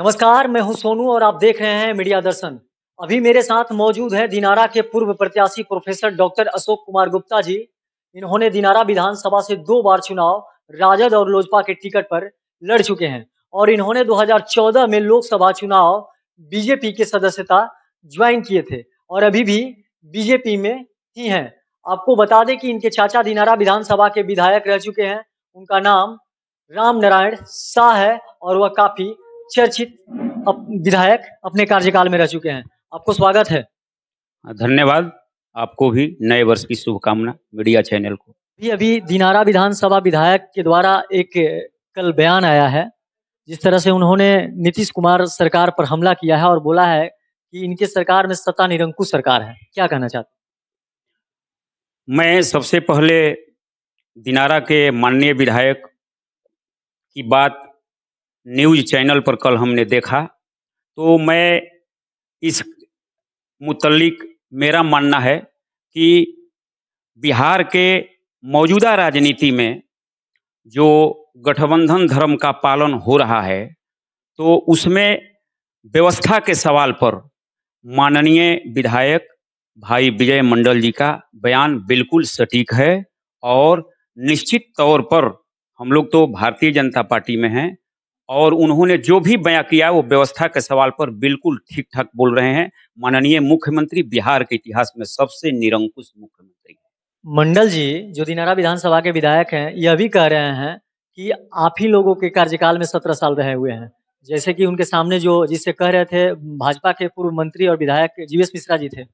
नमस्कार, मैं हूं सोनू और आप देख रहे हैं मीडिया दर्शन। अभी मेरे साथ मौजूद हैं दिनारा के पूर्व प्रत्याशी प्रोफेसर डॉक्टर अशोक कुमार गुप्ता जी। इन्होंने दिनारा विधानसभा से 2 बार चुनाव राजद और लोजपा के टिकट पर लड़ चुके हैं और इन्होंने 2014 में लोकसभा चुनाव बीजेपी के सदस्यता ज्वाइन किए थे और अभी भी बीजेपी में ही हैं। आपको बता दें कि इनके चाचा दिनारा विधानसभा के विधायक रह चुके हैं। उनका नाम राम नारायण शाह है और वह काफी चर्चित विधायक अपने कार्यकाल में रह चुके हैं। आपको स्वागत है। धन्यवाद। आपको भी नए वर्ष की शुभकामना मीडिया चैनल को। अभी दिनारा विधानसभा विधायक के द्वारा एक कल बयान आया है, जिस तरह से उन्होंने नीतीश कुमार सरकार पर हमला किया है और बोला है कि इनके सरकार में सत्ता निरंकुश सरकार है। क्या कहना चाहते हैं? मैं सबसे पहले दिनारा के माननीय विधायक की बात न्यूज चैनल पर कल हमने देखा, तो मैं इस मुतल्लिक मेरा मानना है कि बिहार के मौजूदा राजनीति में जो गठबंधन धर्म का पालन हो रहा है, तो उसमें व्यवस्था के सवाल पर माननीय विधायक भाई विजय मंडल जी का बयान बिल्कुल सटीक है और निश्चित तौर पर हम लोग तो भारतीय जनता पार्टी में हैं और उन्होंने जो भी बयान किया वो व्यवस्था के सवाल पर बिल्कुल ठीक ठाक बोल रहे हैं। माननीय मुख्यमंत्री बिहार के इतिहास में सबसे निरंकुश मुख्यमंत्री हैं। मंडल जी जो दिनारा विधानसभा के विधायक हैं, यह भी कह रहे हैं कि आप ही लोगों के कार्यकाल में 17 साल रहे हुए हैं। जैसे कि उनके सामने जो जिससे कह रहे थे भाजपा के पूर्व मंत्री और विधायक जीवेश मिश्रा जी थे।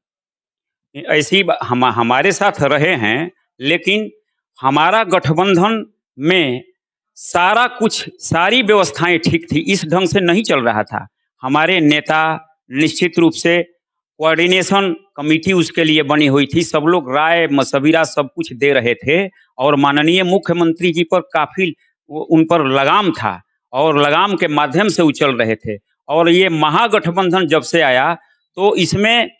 ऐसी हमारे साथ रहे हैं, लेकिन हमारा गठबंधन में सारा कुछ सारी व्यवस्थाएं ठीक थी, इस ढंग से नहीं चल रहा था। हमारे नेता निश्चित रूप से कोऑर्डिनेशन कमेटी उसके लिए बनी हुई थी, सब लोग राय मशविरा सब कुछ दे रहे थे और माननीय मुख्यमंत्री जी पर काफी उन पर लगाम था और लगाम के माध्यम से वो चल रहे थे। और ये महागठबंधन जब से आया तो इसमें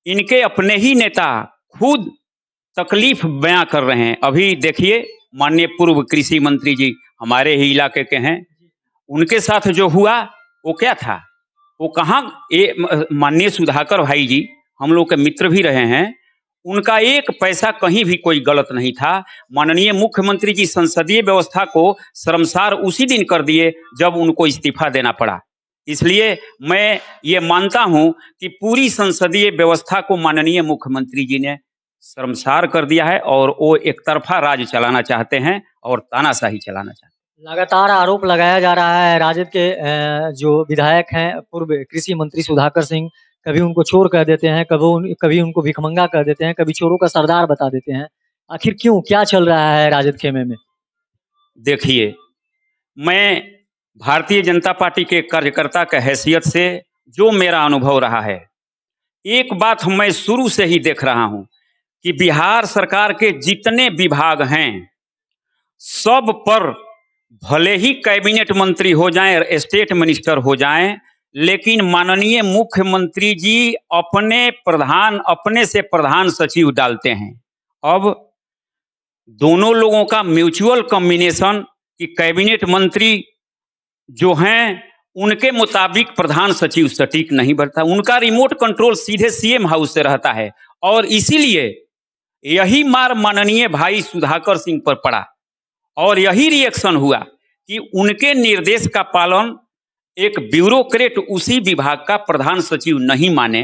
इनके अपने ही नेता खुद तकलीफ बयां कर रहे हैं। अभी देखिए माननीय पूर्व कृषि मंत्री जी हमारे ही इलाके के हैं, उनके साथ जो हुआ वो क्या था, वो कहाँ माननीय सुधाकर भाई जी हम लोग के मित्र भी रहे हैं, उनका एक पैसा कहीं भी कोई गलत नहीं था। माननीय मुख्यमंत्री जी संसदीय व्यवस्था को शर्मसार उसी दिन कर दिए जब उनको इस्तीफा देना पड़ा। इसलिए मैं ये मानता हूं कि पूरी संसदीय व्यवस्था को माननीय मुख्यमंत्री जी ने शर्मसार कर दिया है और वो एक तरफा राज चलाना चाहते हैं और तानाशाही चलाना चाहते हैं। लगातार आरोप लगाया जा रहा है राजद के जो विधायक हैं पूर्व कृषि मंत्री सुधाकर सिंह, कभी उनको चोर कह देते हैं, कभी उनको भिखमंगा कह देते हैं, कभी चोरों का सरदार बता देते हैं। आखिर क्यों, क्या चल रहा है राजद खेमे में? देखिए, मैं भारतीय जनता पार्टी के कार्यकर्ता के हैसियत से जो मेरा अनुभव रहा है, एक बात मैं शुरू से ही देख रहा हूं कि बिहार सरकार के जितने विभाग हैं सब पर भले ही कैबिनेट मंत्री हो जाएं, स्टेट मिनिस्टर हो जाएं, लेकिन माननीय मुख्यमंत्री जी अपने से प्रधान सचिव डालते हैं। अब दोनों लोगों का म्यूचुअल कॉम्बिनेशन कि कैबिनेट मंत्री जो हैं उनके मुताबिक प्रधान सचिव सटीक नहीं बनता, उनका रिमोट कंट्रोल सीधे सीएम हाउस से रहता है और इसीलिए यही मार माननीय भाई सुधाकर सिंह पर पड़ा और यही रिएक्शन हुआ कि उनके निर्देश का पालन एक ब्यूरोक्रेट उसी विभाग का प्रधान सचिव नहीं माने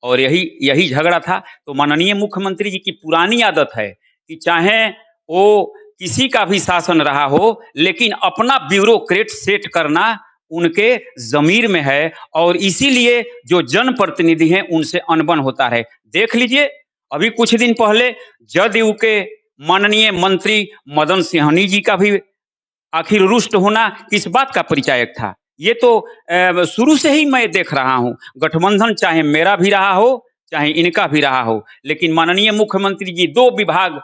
और यही झगड़ा था। तो माननीय मुख्यमंत्री जी की पुरानी आदत है कि चाहे वो किसी का भी शासन रहा हो, लेकिन अपना ब्यूरोक्रेट सेट करना उनके जमीर में है और इसीलिए जो जनप्रतिनिधि हैं उनसे अनबन होता है। देख लीजिए, अभी कुछ दिन पहले जदयू के माननीय मंत्री मदन सिंहनी जी का भी आखिर रुष्ट होना किस बात का परिचायक था? ये तो शुरू से ही मैं देख रहा हूं, गठबंधन चाहे मेरा भी रहा हो चाहे इनका भी रहा हो, लेकिन माननीय मुख्यमंत्री जी 2 विभाग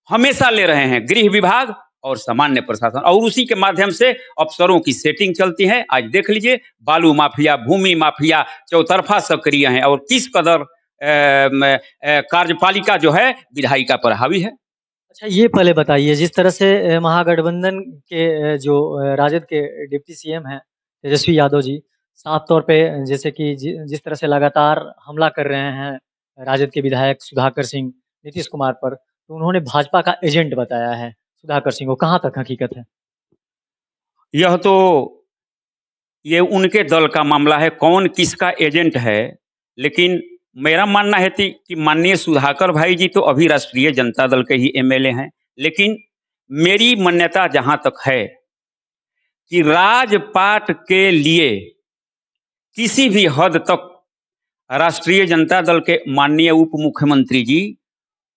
हमेशा ले रहे हैं, गृह विभाग और सामान्य प्रशासन, और उसी के माध्यम से अफसरों की सेटिंग चलती है। आज देख लीजिए, बालू माफिया, भूमि माफिया चौतरफा सक्रिय हैं और किस कदर कार्यपालिका जो है विधायिका पर हावी है। अच्छा, ये पहले बताइए, जिस तरह से महागठबंधन के जो राजद के डिप्टी सीएम हैं तेजस्वी यादव जी, साफ तौर पे जैसे कि जिस तरह से लगातार हमला कर रहे हैं राजद के विधायक सुधाकर सिंह नीतीश कुमार पर, तो उन्होंने भाजपा का एजेंट बताया है सुधाकर सिंह को, कहाँ तक हकीकत है? यह तो ये उनके दल का मामला है, कौन किसका एजेंट है। लेकिन मेरा मानना है कि माननीय सुधाकर भाई जी तो अभी राष्ट्रीय जनता दल के ही एमएलए हैं। लेकिन मेरी मान्यता जहां तक है कि राजपाट के लिए किसी भी हद तक राष्ट्रीय जनता दल के माननीय उप मुख्यमंत्री जी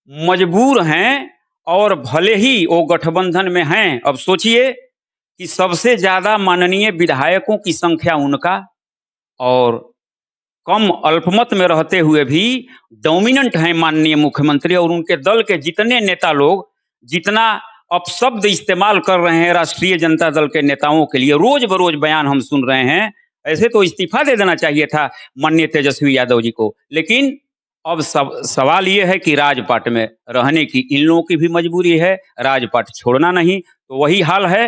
मजबूर हैं। और भले ही वो गठबंधन में हैं, अब सोचिए कि सबसे ज्यादा माननीय विधायकों की संख्या उनका, और कम अल्पमत में रहते हुए भी डोमिनेंट हैं माननीय मुख्यमंत्री, और उनके दल के जितने नेता लोग जितना अपशब्द इस्तेमाल कर रहे हैं राष्ट्रीय जनता दल के नेताओं के लिए, रोज बरोज बयान हम सुन रहे हैं। ऐसे तो इस्तीफा दे देना चाहिए था माननीय तेजस्वी यादव जी को। लेकिन अब सवाल ये है कि राजपाट में रहने की इन लोगों की भी मजबूरी है, राजपाट छोड़ना नहीं। तो वही हाल है,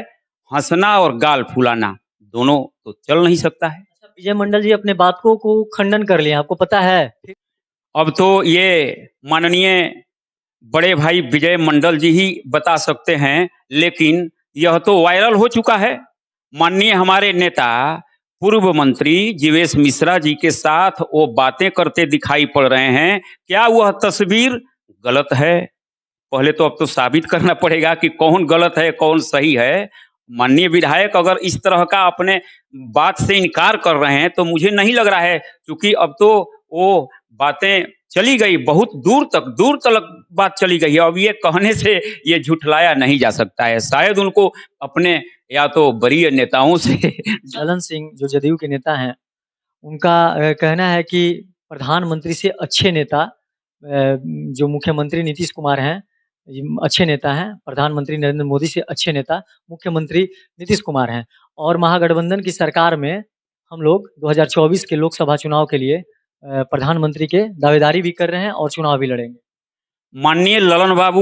हंसना और गाल फुलाना दोनों तो चल नहीं सकता है। विजय मंडल जी अपने बातों को खंडन कर लिया, आपको पता है? अब तो ये माननीय बड़े भाई विजय मंडल जी ही बता सकते हैं, लेकिन यह तो वायरल हो चुका है। माननीय हमारे नेता पूर्व मंत्री जीवेश मिश्रा जी के साथ वो बातें करते दिखाई पड़ रहे हैं। क्या वह तस्वीर गलत है? पहले तो अब तो साबित करना पड़ेगा कि कौन गलत है कौन सही है। माननीय विधायक अगर इस तरह का अपने बात से इनकार कर रहे हैं तो मुझे नहीं लग रहा है, क्योंकि अब तो वो बातें चली गई, बहुत दूर तक बात चली गई है। अब ये कहने से ये झुठलाया नहीं जा सकता है। शायद उनको अपने या तो वरीय नेताओं से ललन सिंह जो जदयू के नेता हैं, उनका कहना है कि प्रधानमंत्री से अच्छे नेता जो मुख्यमंत्री नीतीश कुमार हैं, अच्छे नेता हैं। प्रधानमंत्री नरेंद्र मोदी से अच्छे नेता मुख्यमंत्री नीतीश कुमार हैं। और महागठबंधन की सरकार में हम लोग 2024 के लोकसभा चुनाव के लिए प्रधानमंत्री के दावेदारी भी कर रहे हैं और चुनाव भी लड़ेंगे। माननीय ललन बाबू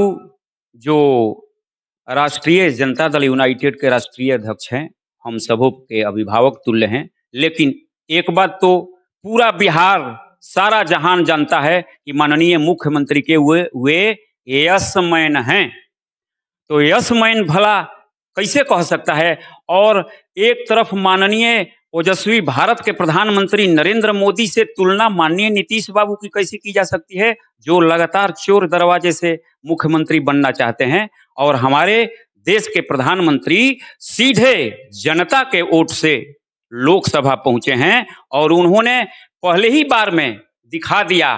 जो राष्ट्रीय जनता दल यूनाइटेड के राष्ट्रीय अध्यक्ष हैं, हम सबों के अभिभावक तुल्य हैं। लेकिन एक बात तो पूरा बिहार सारा जहान जानता है कि माननीय मुख्यमंत्री के वे यस मैन हैं। तो यस मैन भला कैसे कह सकता है? और एक तरफ माननीय ओजस्वी भारत के प्रधानमंत्री नरेंद्र मोदी से तुलना माननीय नीतीश बाबू की कैसे की जा सकती है, जो लगातार चोर दरवाजे से मुख्यमंत्री बनना चाहते हैं। और हमारे देश के प्रधानमंत्री सीधे जनता के वोट से लोकसभा पहुंचे हैं, और उन्होंने पहले ही बार में दिखा दिया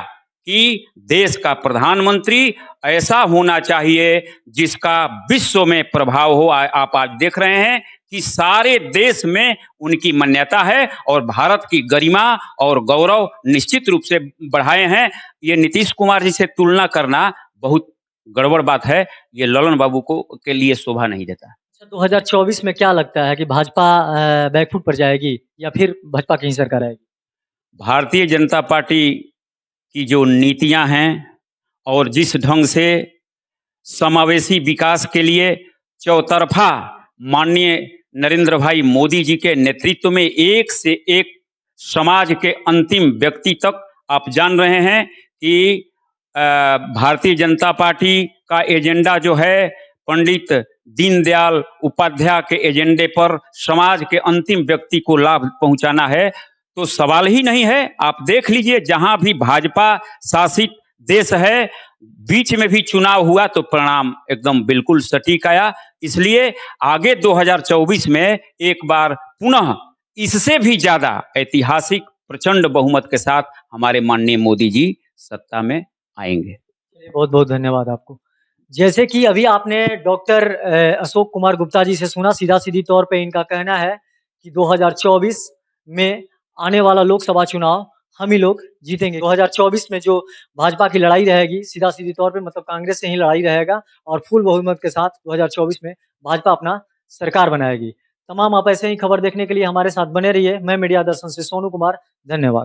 कि देश का प्रधानमंत्री ऐसा होना चाहिए जिसका विश्व में प्रभाव हो। आप आज देख रहे हैं कि सारे देश में उनकी मान्यता है और भारत की गरिमा और गौरव निश्चित रूप से बढ़ाए हैं। ये नीतीश कुमार जी से तुलना करना बहुत गड़बड़ बात है, ये ललन बाबू को के लिए शोभा नहीं देता। 2024 में क्या लगता है कि भाजपा बैकफुट पर जाएगी या फिर भाजपा की ही सरकार आएगी? भारतीय जनता पार्टी की जो नीतियां हैं और जिस ढंग से समावेशी विकास के लिए चौतरफा माननीय नरेंद्र भाई मोदी जी के नेतृत्व में एक से एक समाज के अंतिम व्यक्ति तक आप जान रहे हैं कि भारतीय जनता पार्टी का एजेंडा जो है पंडित दीनदयाल उपाध्याय के एजेंडे पर समाज के अंतिम व्यक्ति को लाभ पहुंचाना है। तो सवाल ही नहीं है। आप देख लीजिए, जहां भी भाजपा शासित देश है, बीच में भी चुनाव हुआ तो परिणाम एकदम बिल्कुल सटीक आया। इसलिए आगे 2024 में एक बार पुनः इससे भी ज्यादा ऐतिहासिक प्रचंड बहुमत के साथ हमारे माननीय मोदी जी सत्ता में आएंगे। बहुत बहुत धन्यवाद आपको। जैसे कि अभी आपने डॉक्टर अशोक कुमार गुप्ता जी से सुना, सीधा सीधी तौर पे इनका कहना है कि 2024 में आने वाला लोकसभा चुनाव हम ही लोग जीतेंगे। 2024 में जो भाजपा की लड़ाई रहेगी, सीधा सीधी तौर पे मतलब कांग्रेस से ही लड़ाई रहेगा और फुल बहुमत के साथ 2024 में भाजपा अपना सरकार बनाएगी। तमाम आप ऐसे ही खबर देखने के लिए हमारे साथ बने रहिए। मैं मीडिया दर्शन से सोनू कुमार, धन्यवाद।